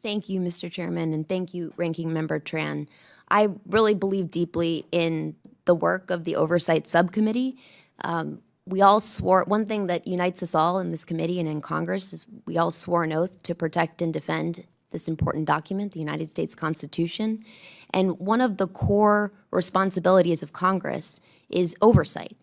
Thank you, Mr. Chairman, and thank you, Ranking Member Tran. I really believe deeply in the work of the Oversight Subcommittee. We all swore, one thing that unites us all in this committee and in Congress is we all swore an oath to protect and defend this important document, the United States Constitution. And one of the core responsibilities of Congress is oversight.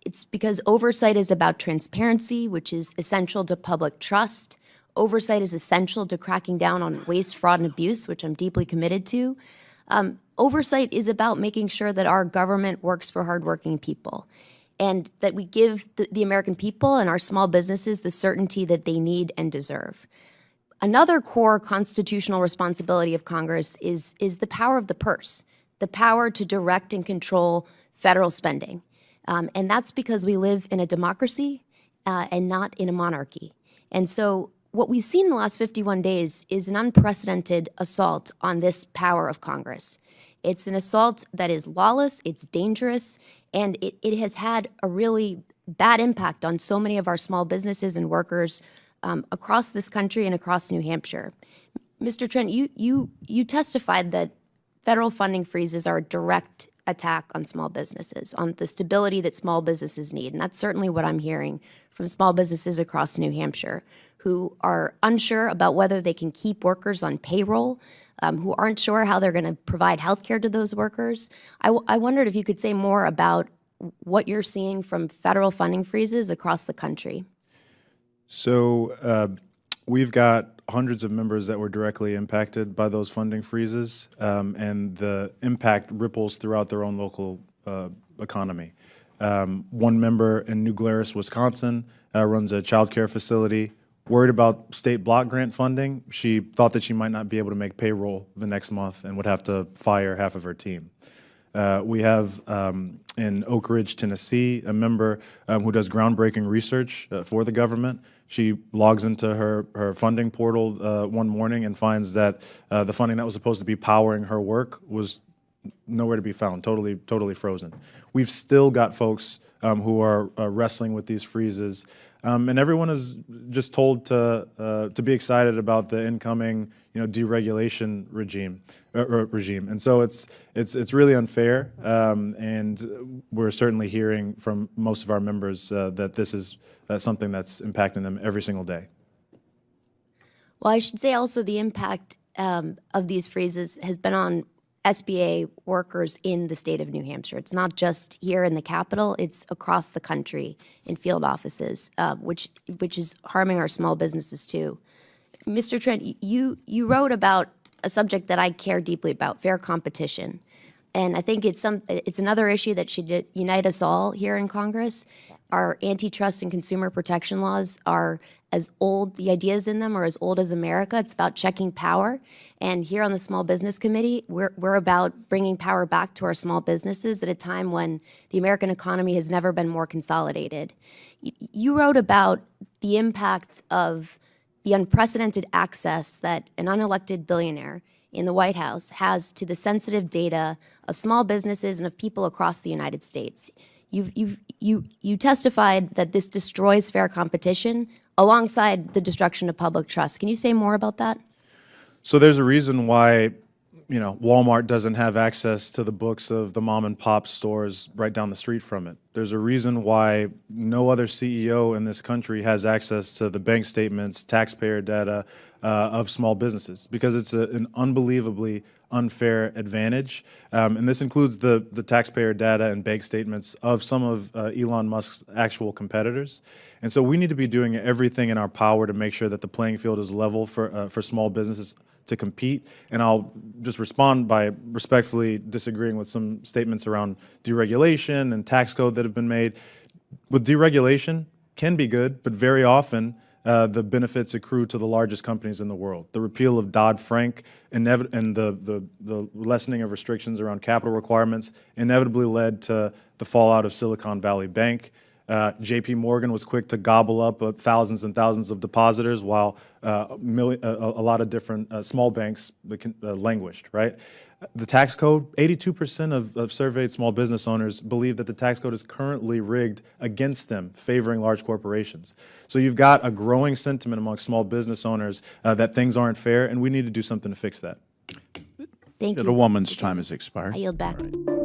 It's because oversight is about transparency, which is essential to public trust. Oversight is essential to cracking down on waste, fraud, and abuse, which I'm deeply committed to. Oversight is about making sure that our government works for hardworking people and that we give the American people and our small businesses the certainty that they need and deserve. Another core constitutional responsibility of Congress is the power of the purse, the power to direct and control federal spending. And that's because we live in a democracy and not in a monarchy. And so what we've seen in the last 51 days is an unprecedented assault on this power of Congress. It's an assault that is lawless, it's dangerous, and it has had a really bad impact on so many of our small businesses and workers across this country and across New Hampshire. Mr. Trent, you testified that federal funding freezes are a direct attack on small businesses, on the stability that small businesses need. And that's certainly what I'm hearing from small businesses across New Hampshire who are unsure about whether they can keep workers on payroll, who aren't sure how they're going to provide health care to those workers. I wondered if you could say more about what you're seeing from federal funding freezes across the country. So we've got hundreds of members that were directly impacted by those funding freezes, and the impact ripples throughout their own local economy. One member in New Glarus, Wisconsin, runs a child care facility. Worried about state block grant funding, she thought that she might not be able to make payroll the next month and would have to fire half of her team. We have in Oak Ridge, Tennessee, a member who does groundbreaking research for the government. She logs into her funding portal one morning and finds that the funding that was supposed to be powering her work was nowhere to be found, totally frozen. We've still got folks who are wrestling with these freezes, and everyone is just told to be excited about the incoming, deregulation regime. And so it's really unfair, and we're certainly hearing from most of our members that this is something that's impacting them every single day. Well, I should say also the impact of these freezes has been on SBA workers in the state of New Hampshire. It's not just here in the Capitol, it's across the country in field offices, which is harming our small businesses too. Mr. Trent, you wrote about a subject that I care deeply about, fair competition. And I think it's another issue that should unite us all here in Congress. Our antitrust and consumer protection laws are as old, the ideas in them are as old as America. It's about checking power. And here on the Small Business Committee, we're about bringing power back to our small businesses at a time when the American economy has never been more consolidated. You wrote about the impact of the unprecedented access that an unelected billionaire in the White House has to the sensitive data of small businesses and of people across the United States. You testified that this destroys fair competition alongside the destruction of public trust. Can you say more about that? So there's a reason why, Walmart doesn't have access to the books of the mom and pop stores right down the street from it. There's a reason why no other CEO in this country has access to the bank statements, taxpayer data of small businesses, because it's an unbelievably unfair advantage. And this includes the taxpayer data and bank statements of some of Elon Musk's actual competitors. And so we need to be doing everything in our power to make sure that the playing field is level for small businesses to compete. And I'll just respond by respectfully disagreeing with some statements around deregulation and tax code that have been made. With deregulation, can be good, but very often the benefits accrue to the largest companies in the world. The repeal of Dodd-Frank and the lessening of restrictions around capital requirements inevitably led to the fallout of Silicon Valley Bank. JP Morgan was quick to gobble up thousands and thousands of depositors while a lot of different small banks languished, right? The tax code, 82% of surveyed small business owners believe that the tax code is currently rigged against them, favoring large corporations. So you've got a growing sentiment among small business owners that things aren't fair, and we need to do something to fix that. Thank you. The woman's time has expired. I yield back. All right.